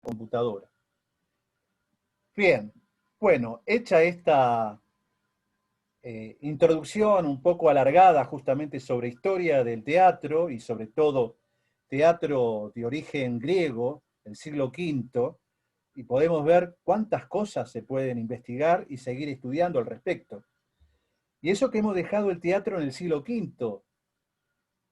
computadora. Bien, bueno, hecha esta introducción un poco alargada justamente sobre historia del teatro y sobre todo teatro de origen griego, del siglo V, y podemos ver cuántas cosas se pueden investigar y seguir estudiando al respecto. Y eso que hemos dejado el teatro en el siglo V,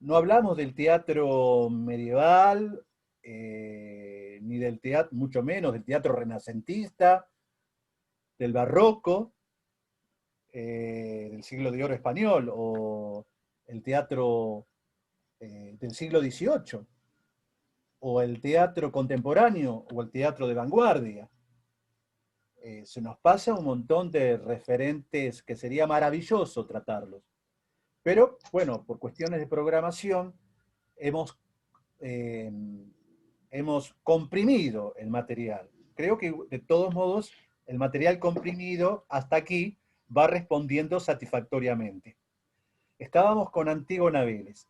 no hablamos del teatro medieval, ni del teatro, mucho menos del teatro renacentista, del barroco, del siglo de oro español, o el teatro del siglo XVIII, o el teatro contemporáneo, o el teatro de vanguardia. Se nos pasa un montón de referentes que sería maravilloso tratarlos. Pero, bueno, por cuestiones de programación, hemos, eh, hemos comprimido el material. Creo que, de todos modos, el material comprimido hasta aquí va respondiendo satisfactoriamente. Estábamos con Antígona Vélez.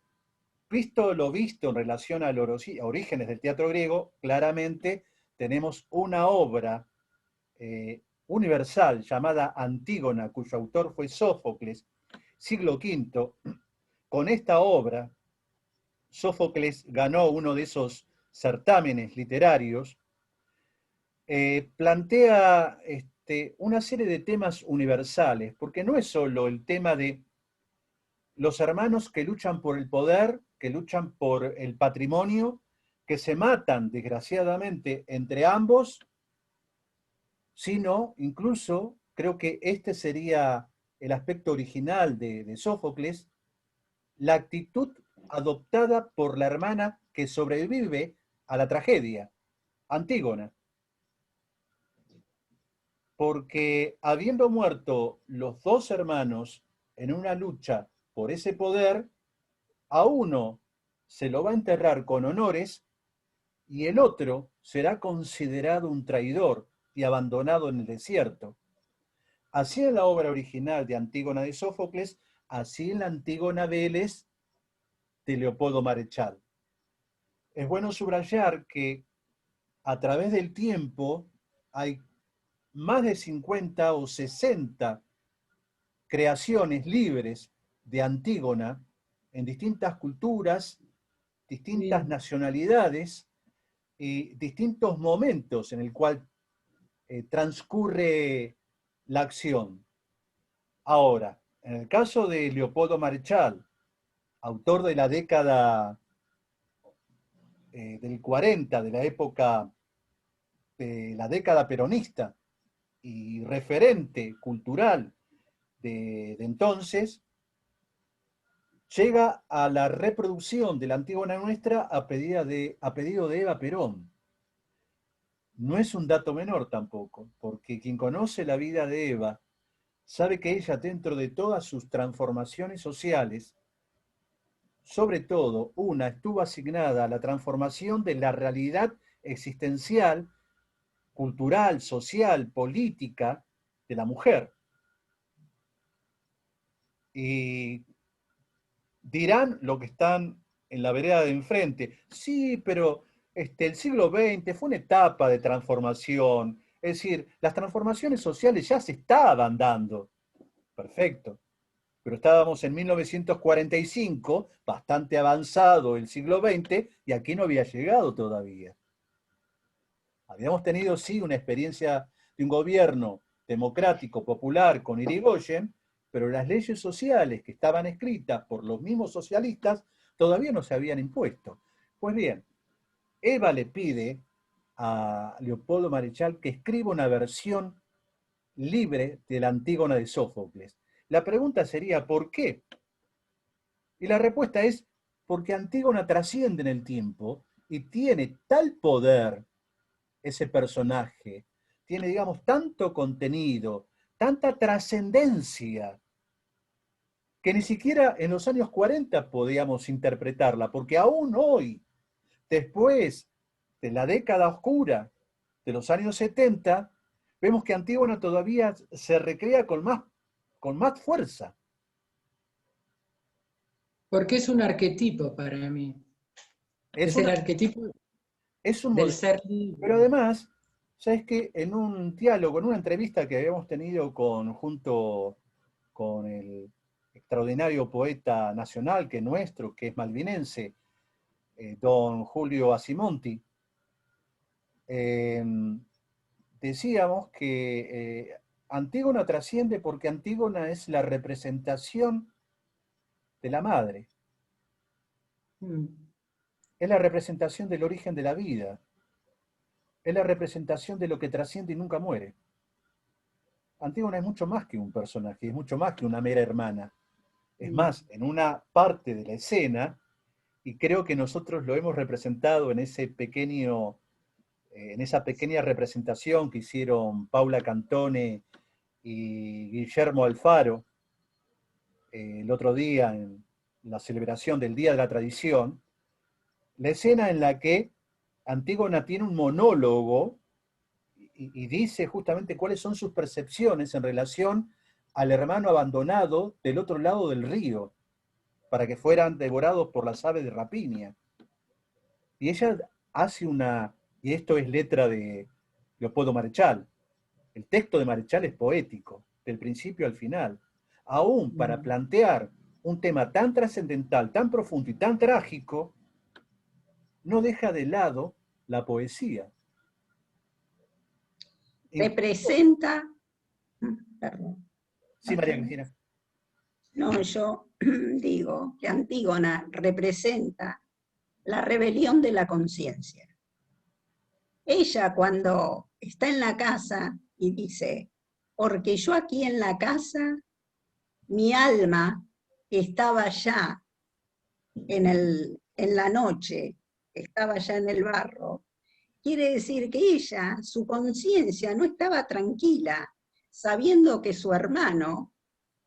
Visto lo visto en relación a los orígenes del teatro griego, claramente tenemos una obra universal llamada Antígona, cuyo autor fue Sófocles, siglo V. Con esta obra, Sófocles ganó uno de esos certámenes literarios, plantea una serie de temas universales, porque no es solo el tema de los hermanos que luchan por el poder, que luchan por el patrimonio, que se matan desgraciadamente entre ambos, sino incluso, creo que este sería el aspecto original de Sófocles, la actitud adoptada por la hermana que sobrevive a la tragedia, Antígona, porque habiendo muerto los dos hermanos en una lucha por ese poder, a uno se lo va a enterrar con honores y el otro será considerado un traidor y abandonado en el desierto. Así en la obra original de Antígona de Sófocles, así en la Antígona Vélez de Leopoldo Marechal. Es bueno subrayar que a través del tiempo hay más de 50 o 60 creaciones libres de Antígona en distintas culturas, distintas Sí. nacionalidades y distintos momentos en el cual transcurre la acción. Ahora, en el caso de Leopoldo Marechal, autor de la década del 40, de la época de la década peronista y referente cultural de entonces, llega a la reproducción de la Antígona nuestra a pedido de Eva Perón. No es un dato menor tampoco, porque quien conoce la vida de Eva sabe que ella, dentro de todas sus transformaciones sociales, sobre todo una estuvo asignada a la transformación de la realidad existencial, cultural, social, política de la mujer. Y dirán lo que están en la vereda de enfrente. Sí, pero el siglo XX fue una etapa de transformación. Es decir, las transformaciones sociales ya se estaban dando. Perfecto. Pero estábamos en 1945, bastante avanzado el siglo XX, y aquí no había llegado todavía. Habíamos tenido, sí, una experiencia de un gobierno democrático, popular, con Irigoyen, pero las leyes sociales que estaban escritas por los mismos socialistas todavía no se habían impuesto. Pues bien, Eva le pide a Leopoldo Marechal que escriba una versión libre de la Antígona de Sófocles. La pregunta sería, ¿por qué? Y la respuesta es, porque Antígona trasciende en el tiempo y tiene tal poder ese personaje, tiene, digamos, tanto contenido, tanta trascendencia, que ni siquiera en los años 40 podíamos interpretarla, porque aún hoy, después de la década oscura de los años 70, vemos que Antígona todavía se recrea con más fuerza. Porque es un arquetipo para mí. Es Es el una, arquetipo Es un del modelo. ser libre. Pero además, ¿sabes qué? En un diálogo, en una entrevista que habíamos tenido junto con el extraordinario poeta nacional que es nuestro, que es malvinense, don Julio Asimonti, eh, decíamos que Antígona trasciende porque Antígona es la representación de la madre, Mm. es la representación del origen de la vida, es la representación de lo que trasciende y nunca muere. Antígona es mucho más que un personaje, es mucho más que una mera hermana. Es más, en una parte de la escena, y creo que nosotros lo hemos representado en ese pequeño, en esa pequeña representación que hicieron Paula Cantone y Guillermo Alfaro el otro día en la celebración del Día de la Tradición, la escena en la que Antígona tiene un monólogo y dice justamente cuáles son sus percepciones en relación al hermano abandonado del otro lado del río, para que fueran devorados por las aves de rapiña. Y ella hace y esto es letra de Leopoldo Marechal, el texto de Marechal es poético, del principio al final, aún para Mm. plantear un tema tan trascendental, tan profundo y tan trágico, no deja de lado la poesía. Incluso, Representa, perdón, sí, María Cristina. no, yo digo que Antígona representa la rebelión de la conciencia. Ella cuando está en la casa y dice, porque yo aquí en la casa, mi alma estaba ya en la noche, estaba ya en el barro, quiere decir que ella, su conciencia no estaba tranquila, sabiendo que su hermano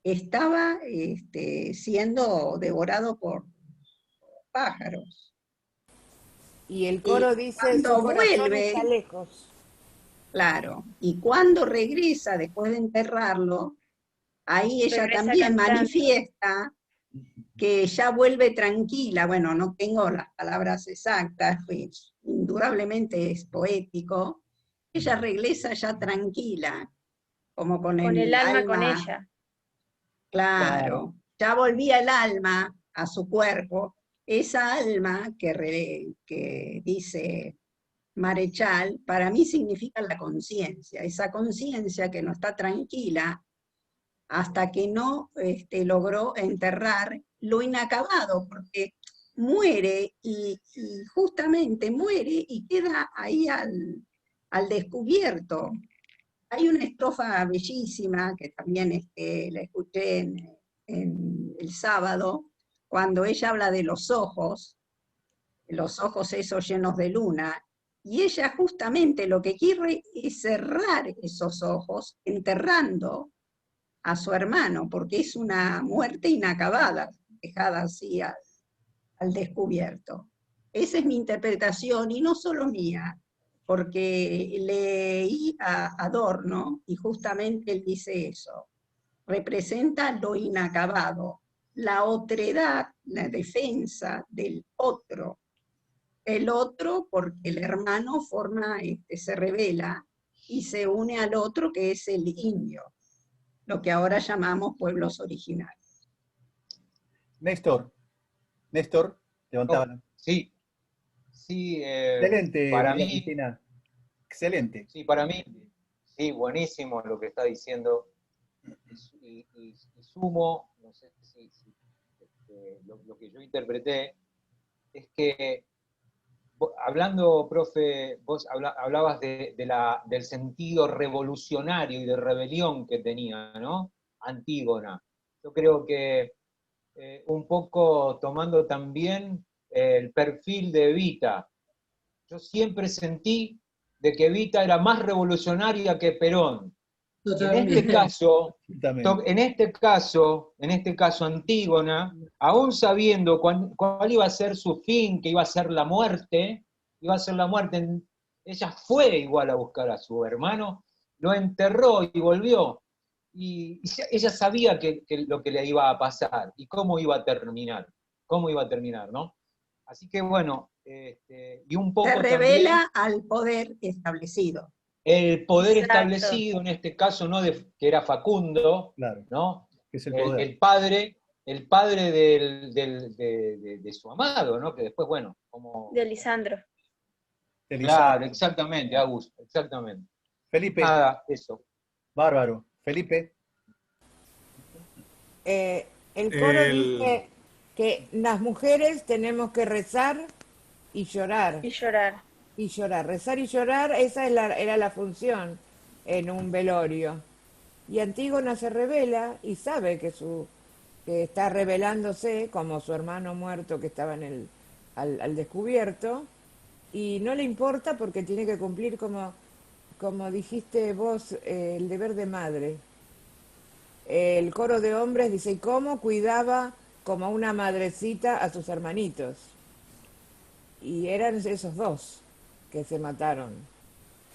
estaba siendo devorado por pájaros. Y el Y coro dice, su cuando corazón está vuelve, lejos. claro, y cuando regresa después de enterrarlo, ahí ella Regresa también cantando. manifiesta que ya vuelve tranquila. Bueno, no tengo las palabras exactas, pues indudablemente es poético. Ella regresa ya tranquila, como con Con el el alma con alma, ella. Claro. claro, ya volvía el alma a su cuerpo. Esa alma que dice Marechal, para mí significa la conciencia, esa conciencia que no está tranquila hasta que no logró enterrar lo inacabado, porque muere y justamente muere y queda ahí al descubierto. Hay una estrofa bellísima que también la escuché en el sábado, cuando ella habla de los ojos esos llenos de luna, y ella justamente lo que quiere es cerrar esos ojos, enterrando a su hermano, porque es una muerte inacabada, dejada así al descubierto. Esa es mi interpretación, y no solo mía, porque leí a Adorno y justamente él dice eso, representa lo inacabado, la otredad, la defensa del otro, el otro porque el hermano se revela y se une al otro que es el indio, lo que ahora llamamos pueblos originarios. Néstor, Néstor, levantaba Oh, la... sí, sí, Excelente, para María mí, Cristina. Excelente. sí, para mí, sí, buenísimo lo que está diciendo. Y sumo, no sé si lo que yo interpreté, es que, hablando, profe, vos hablabas del sentido revolucionario y de rebelión que tenía, ¿no? Antígona. Yo creo que un poco tomando también el perfil de Evita. Yo siempre sentí de que Evita era más revolucionaria que Perón. Y Totalmente. en este caso Antígona, aún sabiendo cuál iba a ser su fin, que iba a ser la muerte, ella fue igual a buscar a su hermano, lo enterró y volvió. Y ella sabía que lo que le iba a pasar y cómo iba a terminar, ¿no? Así que bueno, y un poco Se también revela al poder establecido. el poder Exacto. establecido, en este caso, ¿no? Que era Facundo, Claro, ¿no? que es el poder. El padre de su amado, ¿no? Que después, bueno, como... De Lisandro. Claro, exactamente, Agus, exactamente. Felipe, Nada, eso. bárbaro. Felipe, El coro El- dice que las mujeres tenemos que rezar y llorar. Y llorar. Y llorar, rezar y llorar, esa era la función en un velorio. Y Antígona se revela y sabe que está revelándose como su hermano muerto que estaba al descubierto, y no le importa porque tiene que cumplir como dijiste vos, el deber de madre. El coro de hombres dice, ¿y cómo cuidaba como una madrecita a sus hermanitos? Y eran esos dos que se mataron.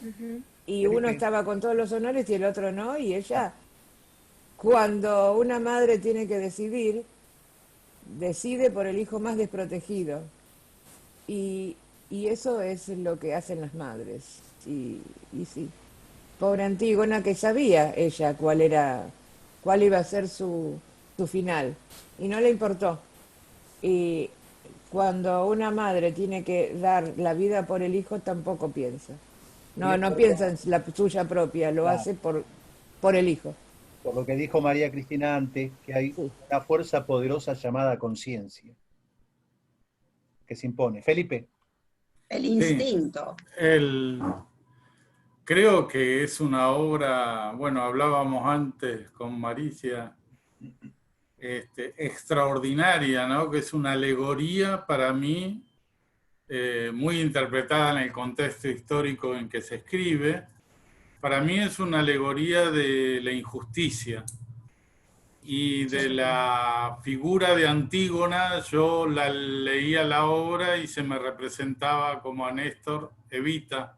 Ujú. Y Felipe. uno estaba con todos los honores y el otro no, y ella, cuando una madre tiene que decidir, decide por el hijo más desprotegido. Y eso es lo que hacen las madres. Y sí. Pobre Antígona, que sabía ella cuál iba a ser su final. Y no le importó. Y cuando una madre tiene que dar la vida por el hijo, tampoco piensa. No piensa en la suya propia, lo Claro. hace por el hijo. por lo que dijo María Cristina antes, que hay Sí. una fuerza poderosa llamada conciencia, que se impone. Felipe, El instinto. Creo que es una obra, bueno, hablábamos antes con Maricia, extraordinaria, ¿no? Que es una alegoría para mí, muy interpretada en el contexto histórico en que se escribe. Para mí es una alegoría de la injusticia y de la figura de Antígona. Yo leía la obra y se me representaba como a Néstor Evita,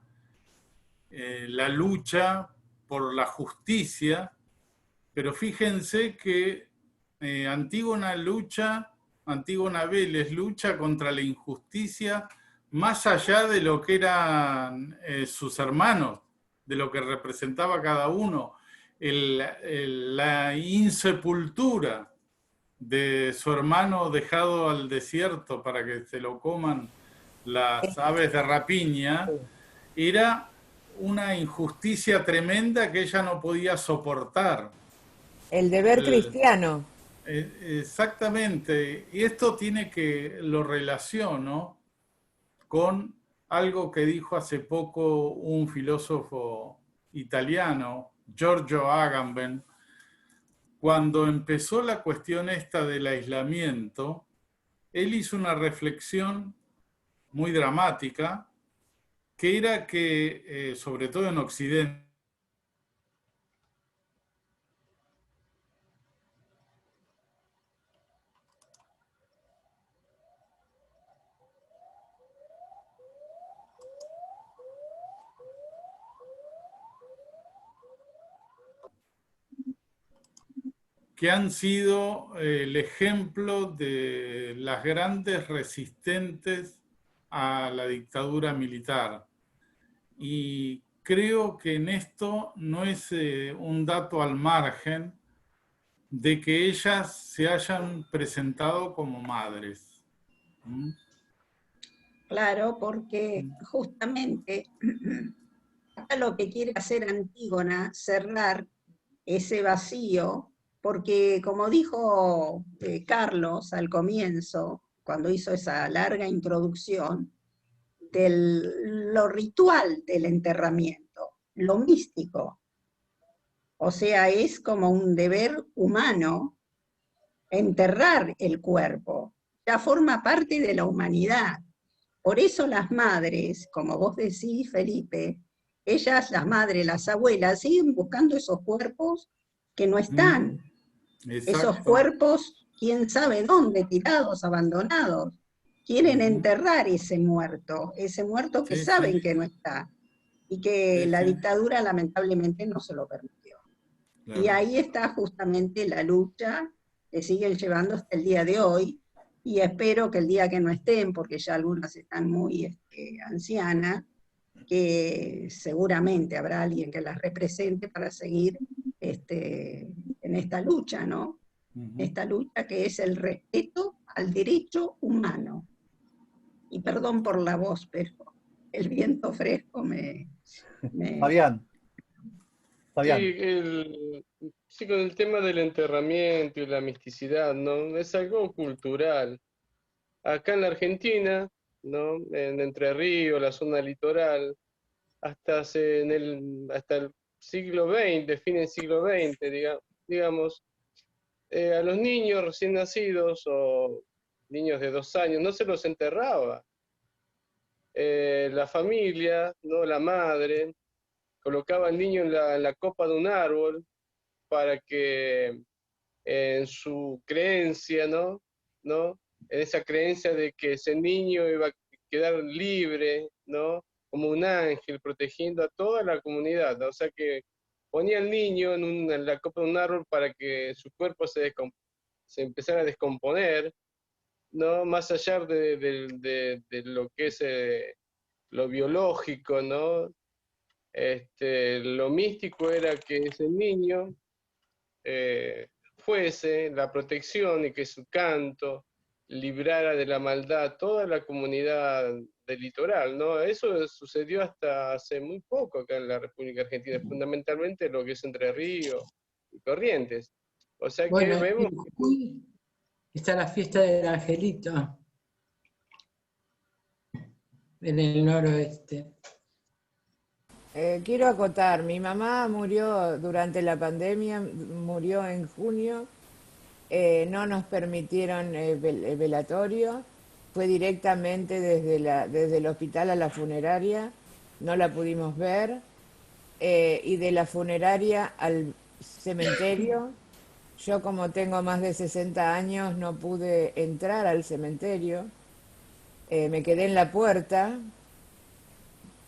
la lucha por la justicia, pero fíjense que Antígona Vélez lucha contra la injusticia más allá de lo que eran sus hermanos, de lo que representaba cada uno, la insepultura de su hermano dejado al desierto para que se lo coman las aves de rapiña, era una injusticia tremenda que ella no podía soportar. El deber cristiano. Exactamente. Y esto lo relaciono con algo que dijo hace poco un filósofo italiano, Giorgio Agamben, cuando empezó la cuestión esta del aislamiento. Él hizo una reflexión muy dramática, que era que, sobre todo en Occidente, que han sido el ejemplo de las grandes resistentes a la dictadura militar. Y creo que en esto no es un dato al margen de que ellas se hayan presentado como madres. ¿Mm? Claro, porque justamente acá lo que quiere hacer Antígona, cerrar ese vacío, porque como dijo Carlos al comienzo, cuando hizo esa larga introducción, lo ritual del enterramiento, lo místico. O sea, es como un deber humano enterrar el cuerpo, ya forma parte de la humanidad. Por eso las madres, como vos decís, Felipe, ellas, las madres, las abuelas, siguen buscando esos cuerpos que no están. Esos cuerpos, quién sabe dónde, tirados, abandonados. Quieren enterrar ese muerto que saben que no está. Y que la dictadura lamentablemente no se lo permitió. Claro. Y ahí está justamente la lucha que siguen llevando hasta el día de hoy, y espero que el día que no estén, porque ya algunas están muy ancianas, que seguramente habrá alguien que las represente para seguir en esta lucha, ¿no? Esta lucha que es el respeto al derecho humano. Y perdón por la voz, pero el viento fresco me... Fabián, Sí, Fabián. sí, con el tema del enterramiento y la misticidad, ¿no? Es algo cultural. Acá en la Argentina, ¿no? En Entre Ríos, la zona litoral, hasta el siglo XX, fin del siglo XX, digamos, a los niños recién nacidos o niños de 2 años no se los enterraba. La familia, ¿no? La madre, colocaba al niño en la copa de un árbol para que en su creencia, ¿no? En esa creencia de que ese niño iba a quedar libre, ¿no? Como un ángel protegiendo a toda la comunidad, ¿no? O sea que ponía al niño en la copa de un árbol para que su cuerpo se empezara a descomponer, ¿no? Más allá de lo que es lo biológico, ¿no? Lo místico era que ese niño fuese la protección y que su canto librara de la maldad toda la comunidad del litoral, ¿no? Eso sucedió hasta hace muy poco acá en la República Argentina, fundamentalmente lo que es Entre Ríos y Corrientes. O sea que Bueno, vemos en Jujuy está la fiesta del Angelito, en el noroeste. Quiero acotar, mi mamá murió durante la pandemia, murió en junio, no nos permitieron el velatorio, fue directamente desde el hospital a la funeraria, no la pudimos ver, y de la funeraria al cementerio. Yo como tengo más de 60 años no pude entrar al cementerio, me quedé en la puerta,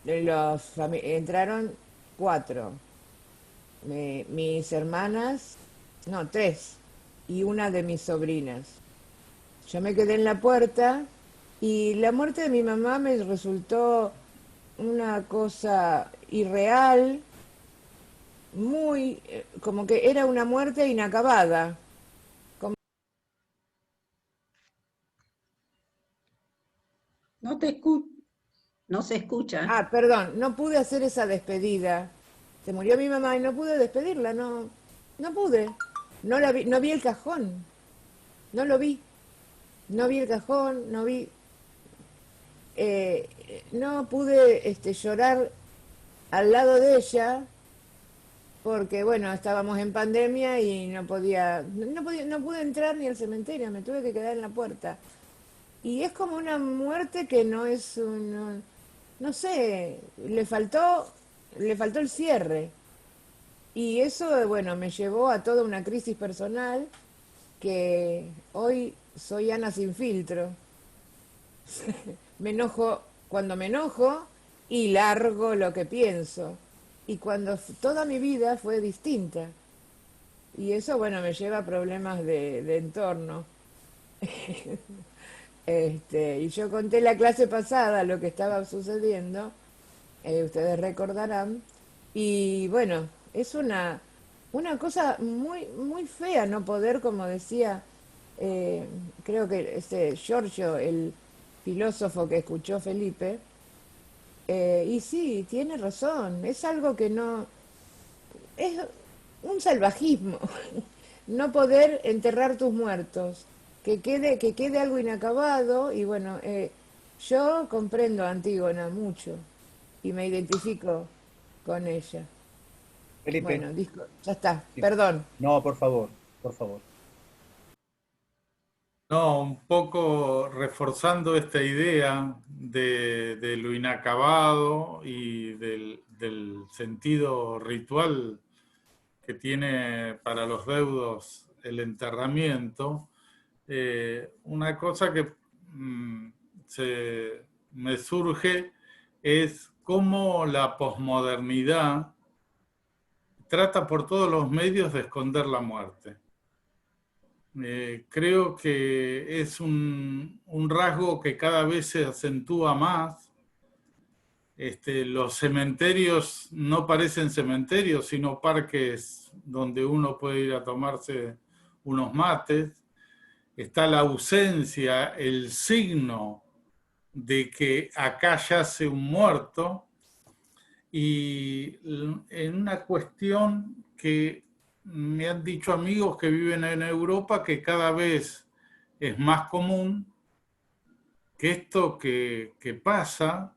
entraron 4, mis hermanas, no, 3, y una de mis sobrinas. Yo me quedé en la puerta y la muerte de mi mamá me resultó una cosa irreal, muy, como que era una muerte inacabada. No no se escucha. Ah, perdón, no pude hacer esa despedida. Se murió mi mamá y no pude despedirla, no pude. No la vi, no vi el cajón, no lo vi. No vi el cajón, no vi, no pude llorar al lado de ella porque bueno, estábamos en pandemia y no pude entrar ni al cementerio, me tuve que quedar en la puerta. Y es como una muerte que no es no sé, le faltó el cierre. Y eso, bueno, me llevó a toda una crisis personal que hoy soy Ana sin filtro. Me enojo cuando me enojo y largo lo que pienso. Y cuando toda mi vida fue distinta. Y eso, bueno, me lleva a problemas de entorno. Y yo conté la clase pasada lo que estaba sucediendo, ustedes recordarán, y bueno, es una cosa muy, muy fea no poder, como decía, creo que Giorgio, el filósofo que escuchó Felipe, y sí, tiene razón, es algo que no, es un salvajismo, no poder enterrar tus muertos, que quede algo inacabado, y bueno, yo comprendo a Antígona mucho y me identifico con ella. Felipe. Bueno, ya está, Sí. perdón. No, por favor, por favor. No, un poco reforzando esta idea de lo inacabado y del sentido ritual que tiene para los deudos el enterramiento, una cosa que me surge es cómo la posmodernidad trata por todos los medios de esconder la muerte. Creo que es un rasgo que cada vez se acentúa más. Los cementerios no parecen cementerios, sino parques donde uno puede ir a tomarse unos mates. Está la ausencia, el signo de que acá yace un muerto, y en una cuestión que me han dicho amigos que viven en Europa que cada vez es más común, que esto que pasa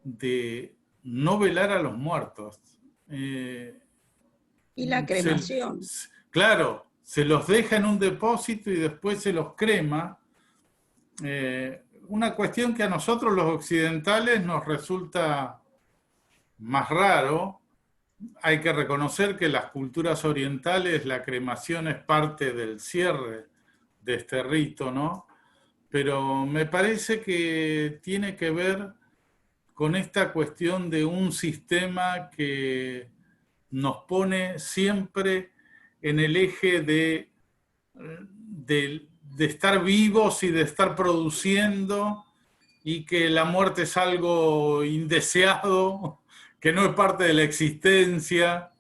de no velar a los muertos. Y la cremación. Claro, se los deja en un depósito y después se los crema. Una cuestión que a nosotros los occidentales nos resulta más raro. Hay que reconocer que en las culturas orientales la cremación es parte del cierre de este rito, ¿no? Pero me parece que tiene que ver con esta cuestión de un sistema que nos pone siempre en el eje de estar vivos y de estar produciendo, y que la muerte es algo indeseado, que no es parte de la existencia.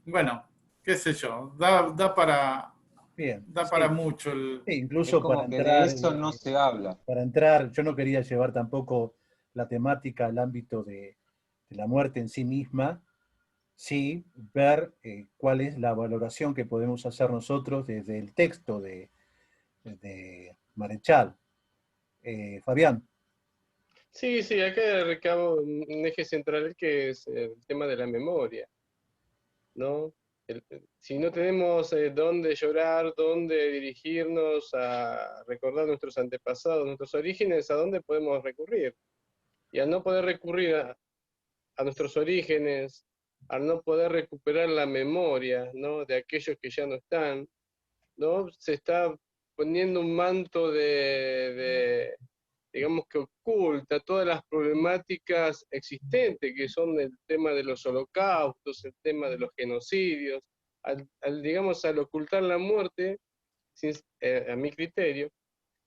Bueno, qué sé yo, da para, Bien, da sí. para mucho. Sí, Es incluso como que de eso no se habla. para entrar, yo no quería llevar tampoco la temática al ámbito de la muerte en sí misma, sí ver cuál es la valoración que podemos hacer nosotros desde el texto de Marechal. Fabián. Sí, sí, acá recabo un eje central que es el tema de la memoria, ¿no? Si no tenemos dónde llorar, dónde dirigirnos a recordar nuestros antepasados, nuestros orígenes, ¿a dónde podemos recurrir? Y al no poder recurrir a nuestros orígenes, al no poder recuperar la memoria, ¿no?, de aquellos que ya no están, ¿no?, se está poniendo un manto digamos, que oculta todas las problemáticas existentes, que son el tema de los holocaustos, el tema de los genocidios. Digamos, al ocultar la muerte, a mi criterio,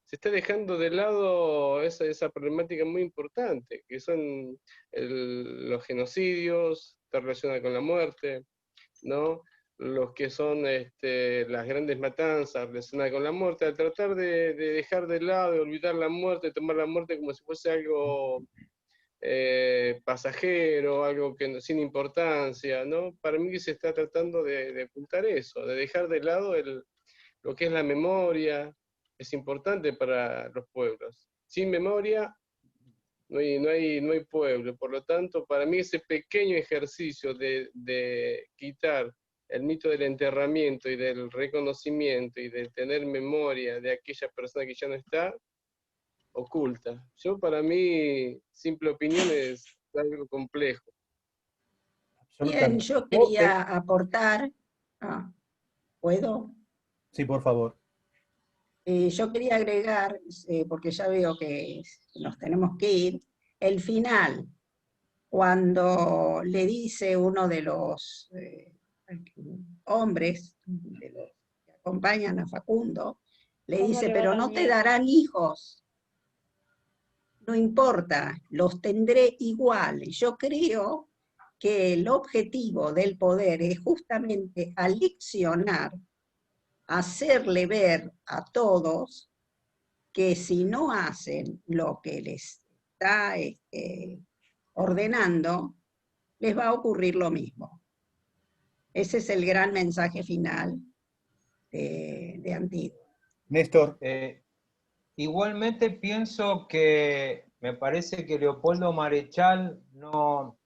se está dejando de lado esa problemática muy importante, que son los genocidios, está relacionada con la muerte, ¿no? Los que son las grandes matanzas relacionadas con la muerte, al tratar de dejar de lado, de olvidar la muerte, tomar la muerte como si fuese algo pasajero, algo que sin importancia, ¿no? Para mí se está tratando de ocultar eso, de dejar de lado lo que es la memoria. Es importante para los pueblos. Sin memoria no hay pueblo. Por lo tanto, para mí ese pequeño ejercicio de quitar el mito del enterramiento y del reconocimiento y de tener memoria de aquella persona que ya no está, oculta. Para mí, simple opinión es algo complejo. Bien, yo quería aportar. ¿Puedo? Sí, por favor. Yo quería agregar, porque ya veo que nos tenemos que ir, el final, cuando le dice uno de los hombres de los que acompañan a Facundo, le dice, pero no te darán hijos, no importa, los tendré igual. Yo creo que el objetivo del poder es justamente aleccionar, hacerle ver a todos que si no hacen lo que les está ordenando, les va a ocurrir lo mismo. Ese es el gran mensaje final de Antígona. Néstor. Igualmente pienso que me parece que Leopoldo Marechal no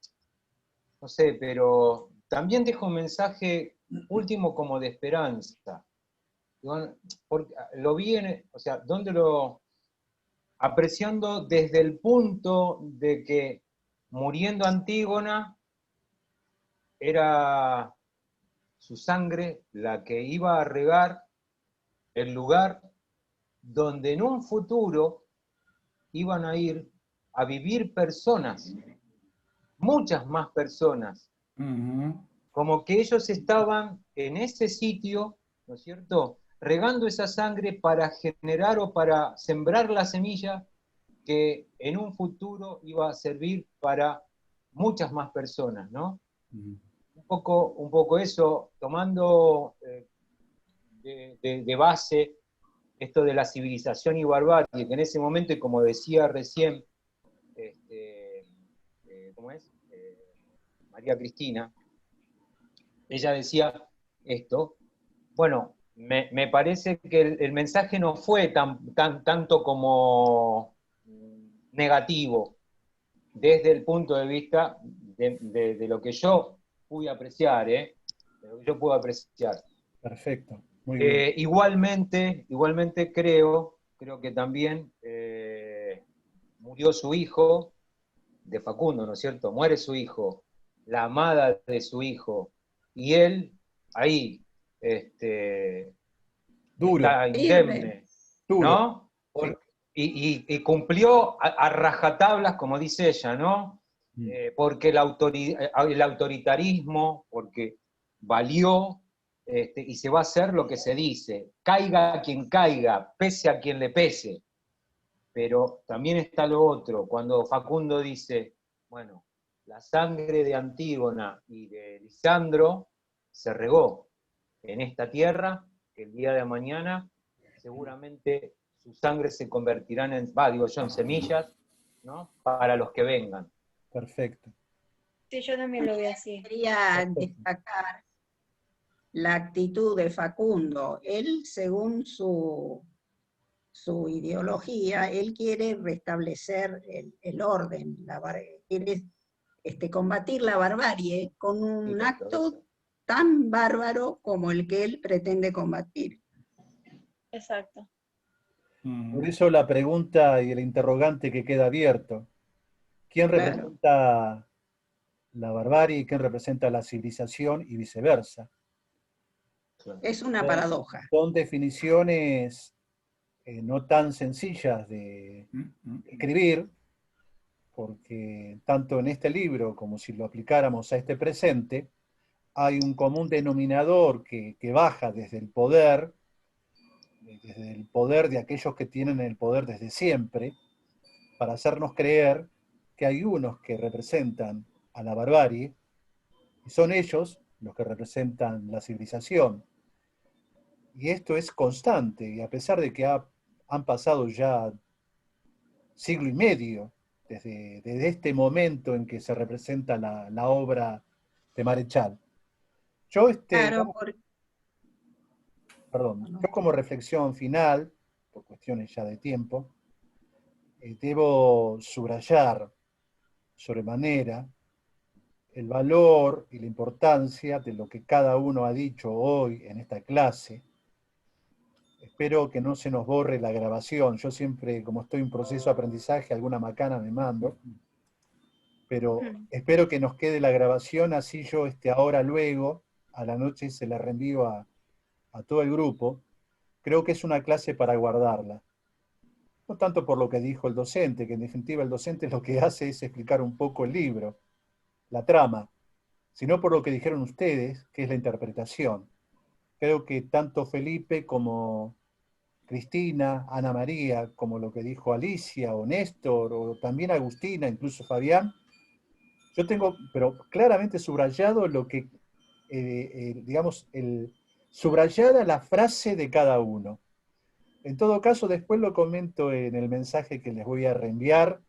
sé, pero también deja un mensaje último como de esperanza. Porque lo vi apreciando desde el punto de que muriendo Antígona era su sangre la que iba a regar el lugar donde en un futuro iban a ir a vivir personas, muchas más personas. Como que ellos estaban en ese sitio, ¿no es cierto?, regando esa sangre para generar o para sembrar la semilla que en un futuro iba a servir para muchas más personas, ¿no? Un poco eso, tomando de base esto de la civilización y barbarie, que en ese momento, y como decía recién, ¿cómo es? María Cristina, ella decía esto. Bueno, me parece que el mensaje no fue tanto como negativo, desde el punto de vista de lo que yo pude apreciar, de lo que yo pude apreciar. Perfecto, muy bien. Igualmente creo que también murió su hijo, de Facundo, ¿no es cierto? Muere su hijo, la amada de su hijo, y él ahí Duro, está indemne, duro. ¿no? Y cumplió a rajatablas, como dice ella, ¿no? Porque el autoritarismo, porque valió, y se va a hacer lo que se dice, caiga quien caiga, pese a quien le pese. Pero también está lo otro, cuando Facundo dice, bueno, la sangre de Antígona y de Lisandro se regó en esta tierra, que el día de mañana seguramente su sangre se convertirá en semillas, ¿no? Para los que vengan. Perfecto. Sí, yo también lo veo así. Quería destacar la actitud de Facundo. Él, según su ideología, él quiere restablecer el orden, quiere combatir la barbarie con un acto tan bárbaro como el que él pretende combatir. Exacto. Por eso la pregunta y el interrogante que queda abierto. ¿Quién Claro. representa la barbarie y quién representa la civilización y viceversa? Es una paradoja. Son definiciones no tan sencillas de escribir, porque tanto en este libro como si lo aplicáramos a este presente, hay un común denominador que baja desde el poder de aquellos que tienen el poder desde siempre, para hacernos creer que hay unos que representan a la barbarie, y son ellos los que representan la civilización. Y esto es constante, y a pesar de que han pasado ya siglo y medio desde este momento en que se representa la obra de Marechal. Yo, Claro, yo como reflexión final, por cuestiones ya de tiempo, debo subrayar sobremanera el valor y la importancia de lo que cada uno ha dicho hoy en esta clase. Espero que no se nos borre la grabación. Yo siempre, como estoy en proceso de aprendizaje, alguna macana me mando, pero espero que nos quede la grabación, así yo ahora luego, a la noche, se la reenvío a todo el grupo. Creo que es una clase para guardarla. No tanto por lo que dijo el docente, que en definitiva el docente lo que hace es explicar un poco el libro, la trama, sino por lo que dijeron ustedes, que es la interpretación. Creo que tanto Felipe como Cristina, Ana María, como lo que dijo Alicia o Néstor, o también Agustina, incluso Fabián, yo tengo, pero claramente subrayado lo que, digamos, subrayada la frase de cada uno. En todo caso, después lo comento en el mensaje que les voy a reenviar,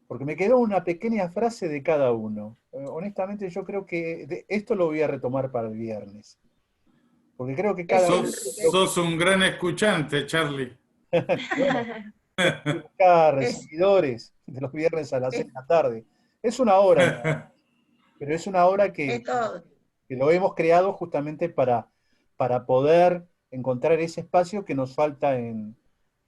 porque me quedó una pequeña frase de cada uno. Honestamente, yo creo que esto lo voy a retomar para el viernes. Porque creo que cada uno... Sos un gran escuchante, Charlie. Bueno, buscar seguidores de los viernes a las 6 de la tarde. Es una hora, pero es una hora que lo hemos creado justamente para poder encontrar ese espacio que nos falta en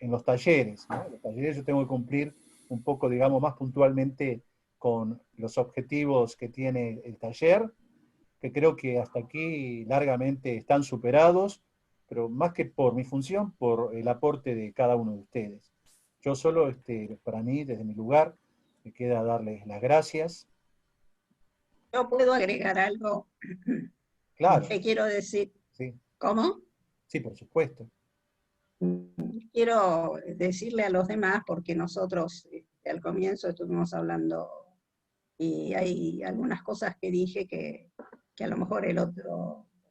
los talleres, ¿no? En los talleres yo tengo que cumplir un poco, digamos, más puntualmente con los objetivos que tiene el taller, que creo que hasta aquí largamente están superados, pero más que por mi función, por el aporte de cada uno de ustedes. Yo solo, para mí, desde mi lugar, me queda darles las gracias. Yo puedo agregar algo. Claro. ¿Qué quiero decir? Sí. ¿Cómo? Sí, por supuesto. Quiero decirle a los demás, porque nosotros al comienzo estuvimos hablando y hay algunas cosas que dije que a lo mejor los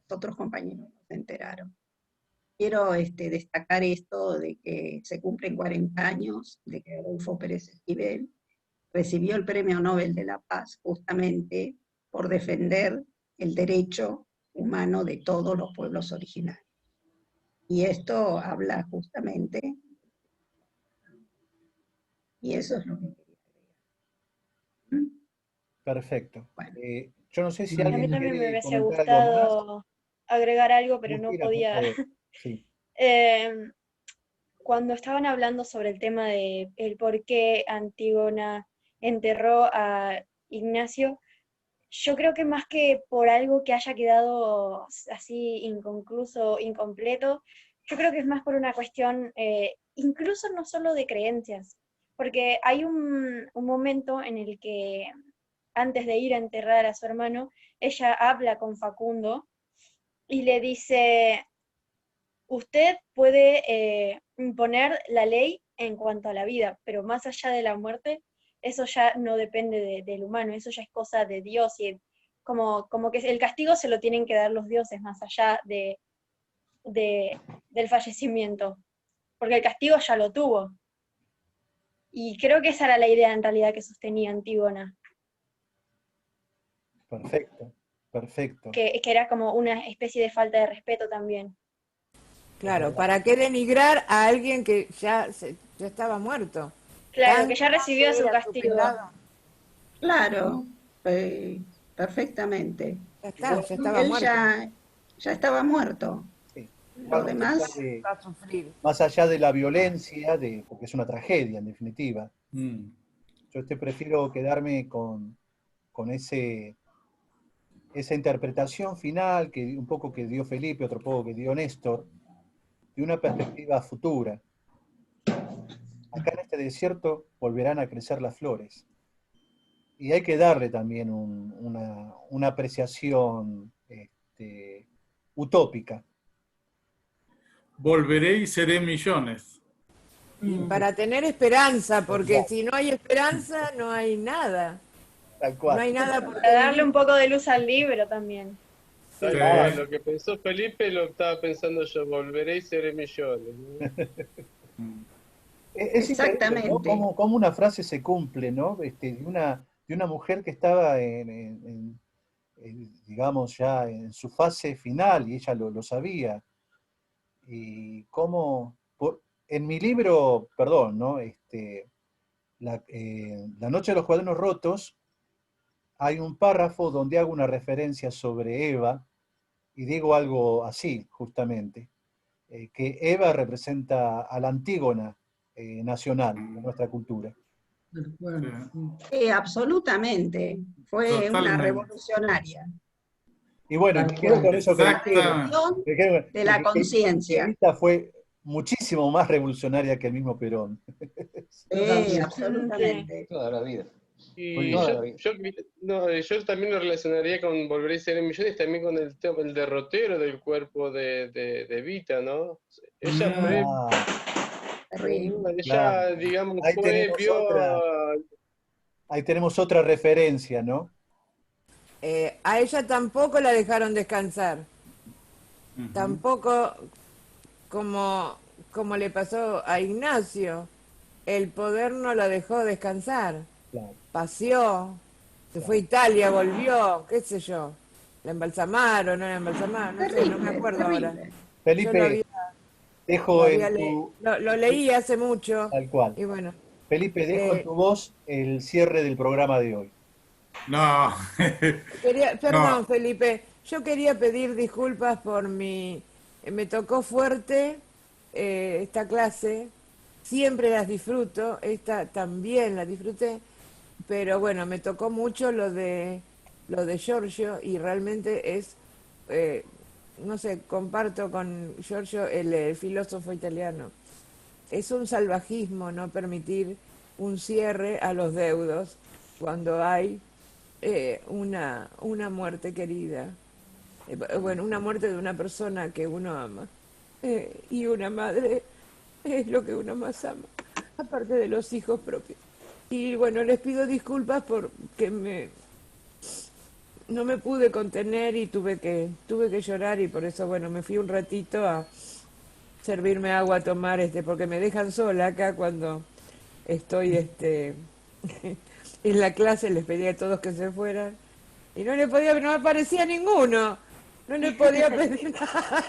otros compañeros no se enteraron. Quiero destacar esto de que se cumplen 40 años de que Adolfo Pérez Esquivel recibió el Premio Nobel de la Paz justamente por defender el derecho humano de todos los pueblos originarios. Y esto habla justamente, y eso es lo que quería agregar. ¿Mm? Perfecto. Bueno. Yo no sé si A mí alguien también me quiere hubiese comentar algo más. gustado agregar algo, pero no Lucila, por podía. favor. Sí. Cuando estaban hablando sobre el tema de el por qué Antígona enterró a Ignacio, yo creo que más que por algo que haya quedado así inconcluso, incompleto, yo creo que es más por una cuestión, incluso no solo de creencias, porque hay un momento en el que antes de ir a enterrar a su hermano, ella habla con Facundo y le dice, usted puede imponer la ley en cuanto a la vida, pero más allá de la muerte, eso ya no depende del humano, eso ya es cosa de Dios, y como que el castigo se lo tienen que dar los dioses más allá del fallecimiento, porque el castigo ya lo tuvo. Y creo que esa era la idea en realidad que sostenía Antígona, Perfecto, perfecto. que era como una especie de falta de respeto también. Claro, ¿para qué denigrar a alguien que ya estaba muerto? Claro, Tan que ya recibió grave su era su castigo. pecado. Claro, perfectamente. Ya está, ya estaba Él muerto. ya estaba muerto. Sí. Lo Más allá demás, de, Va a sufrir. más allá de la violencia, porque es una tragedia en definitiva, Mm. yo prefiero quedarme con esa interpretación final que un poco que dio Felipe, otro poco que dio Néstor, de una perspectiva futura. Acá en este desierto volverán a crecer las flores. Y hay que darle también una apreciación utópica. Volveré y seré millones. Y para tener esperanza, porque Exacto. si no hay esperanza, no hay nada. Tal No cual. hay nada por Para qué darle un vivir. poco de luz al libro también. Tal Sí. cual, lo que pensó Felipe lo estaba pensando yo, volveré y seré millones, ¿no? Es increíble, ¿no? exactamente. Cómo una frase se cumple, ¿no? De una mujer que estaba digamos, ya en su fase final y ella lo sabía. Y cómo, en mi libro, perdón, ¿no? La noche de los cuadernos rotos, hay un párrafo donde hago una referencia sobre Eva y digo algo así, justamente, que Eva representa a la Antígona nacional de nuestra cultura. Bueno, Sí, absolutamente. Fue una Totalmente. revolucionaria. Y bueno, y me tal quedo con cual. eso que dijeron, Exactamente. Cuestión de de la que conciencia. Evita fue muchísimo más revolucionaria que el mismo Perón. Sí, Totalmente. absolutamente. Toda la vida. Y Muy Toda yo, la vida. yo también lo relacionaría con Volveré y seré millones, también con el derrotero del cuerpo de Evita, ¿no? Ella fue, Ah, Terrible. claro. ella, digamos, Ahí tenemos vio, ahí tenemos otra referencia, ¿no? A ella tampoco la dejaron descansar. Ujú. Tampoco como le pasó a Ignacio. El poder no la dejó descansar. Claro, Paseó, se fue a Italia, volvió, qué sé yo. La embalsamaron, no la embalsamaron, no sé, no me Terrible, acuerdo ahora. terrible. Yo lo Felipe, había, lo dejo había en tu, lo leí hace mucho tal cual. y bueno. Felipe, dejo en eh, tu voz el cierre del programa de hoy. No, Perdón, no, Felipe, yo quería pedir disculpas por me tocó fuerte esta clase, siempre las disfruto, esta también la disfruté, pero bueno, me tocó mucho lo de Giorgio y realmente eh, no sé, comparto con Giorgio, el filósofo italiano. Es un salvajismo no permitir un cierre a los deudos cuando hay una muerte querida. Bueno, una muerte de una persona que uno ama. y una madre es lo que uno más ama, aparte de los hijos propios. Y bueno, les pido disculpas porque no me pude contener y tuve que llorar, y por eso, bueno, me fui un ratito a servirme agua a tomar, porque me dejan sola acá cuando estoy en la clase. Les pedí a todos que se fueran y no aparecía ninguno, no les podía pedir nada.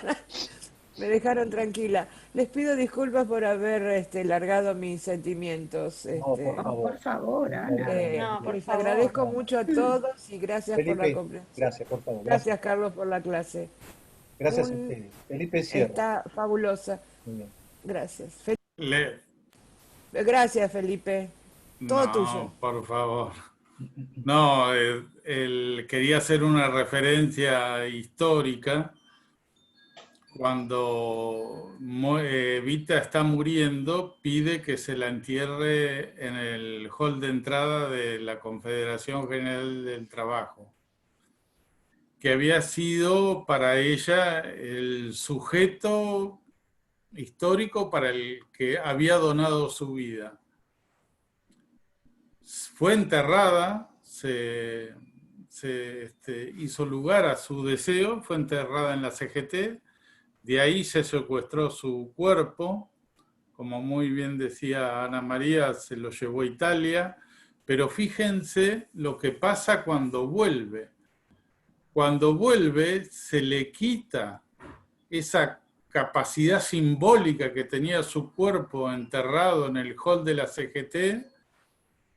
Me dejaron tranquila. Les pido disculpas por haber largado mis sentimientos. No, por No, favor. por favor, Ana. No, por Les favor. agradezco mucho a todos y gracias por la Felipe, comprensión. gracias, por favor. Gracias, Gracias, Carlos, por la clase. gracias a Un- ustedes. Felipe Sierra. Está fabulosa. Muy bien. Gracias. Le- Gracias, Felipe. Todo no, tuyo. por favor. No, él quería hacer una referencia histórica. Cuando Evita está muriendo, pide que se la entierre en el hall de entrada de la Confederación General del Trabajo, que había sido para ella el sujeto histórico para el que había donado su vida. Fue enterrada, se hizo lugar a su deseo, fue enterrada en la CGT. De ahí se secuestró su cuerpo, como muy bien decía Ana María, se lo llevó a Italia, pero fíjense lo que pasa cuando vuelve. Cuando vuelve se le quita esa capacidad simbólica que tenía su cuerpo enterrado en el hall de la CGT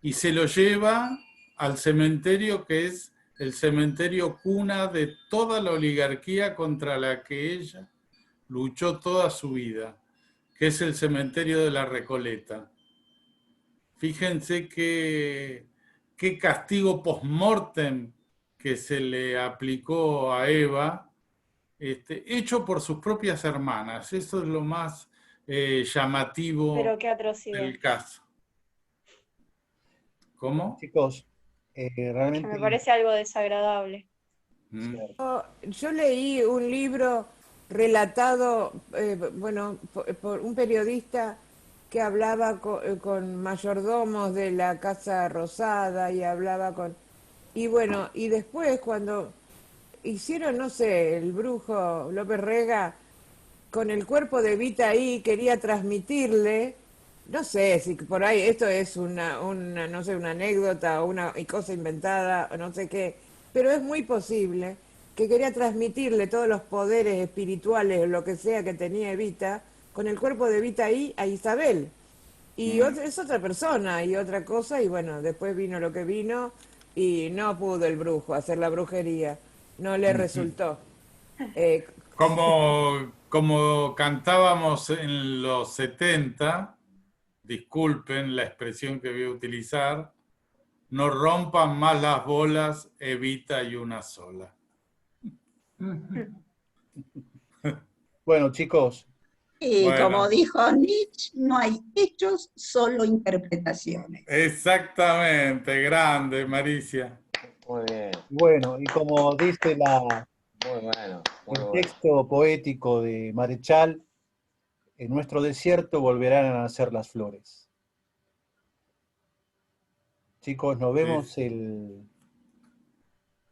y se lo lleva al cementerio que es el cementerio cuna de toda la oligarquía contra la que ella luchó toda su vida, que es el cementerio de la Recoleta. Fíjense qué castigo post-mortem que se le aplicó a Eva, hecho por sus propias hermanas. Eso es lo más llamativo Pero qué atrocidad. del caso. ¿Cómo? Chicos, Que realmente me parece algo desagradable. Mm. Yo leí un libro relatado, por un periodista que hablaba con mayordomos de la Casa Rosada y hablaba con... Y bueno, y después cuando hicieron, no sé, el brujo López Rega con el cuerpo de Evita ahí, quería transmitirle, no sé si por ahí esto es no sé, una anécdota o una cosa inventada o no sé qué, pero es muy posible que quería transmitirle todos los poderes espirituales o lo que sea que tenía Evita con el cuerpo de Evita ahí a Isabel. Y es otra persona y otra cosa, y bueno, después vino lo que vino y no pudo el brujo hacer la brujería, no le resultó. Como cantábamos en los 70, disculpen la expresión que voy a utilizar, no rompan más las bolas, Evita y una sola. bueno, chicos, Y Bueno. como dijo Nietzsche, no hay hechos, solo interpretaciones. Exactamente, grande, Maricia. Muy bien, bueno, y como dice muy bueno, muy el bueno. texto poético de Marechal, en nuestro desierto volverán a nacer las flores. Chicos, nos vemos el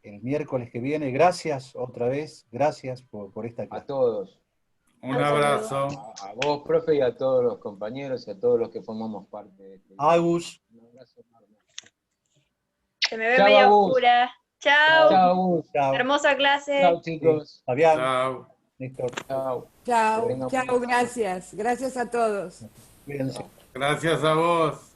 miércoles que viene. Gracias otra vez, gracias por esta A clase. todos. Un abrazo. A vos, profe, y a todos los compañeros y a todos los que formamos parte de este. Agus, Un abrazo enorme. Se me ve Chao, medio Agus. oscura. Chao. Chao, Agus. chao, Hermosa clase. Chao, chicos. Fabián, Chao. Néstor, Chao. Chao, Que tengan chao, buen día. gracias a todos. cuídense. Gracias a vos.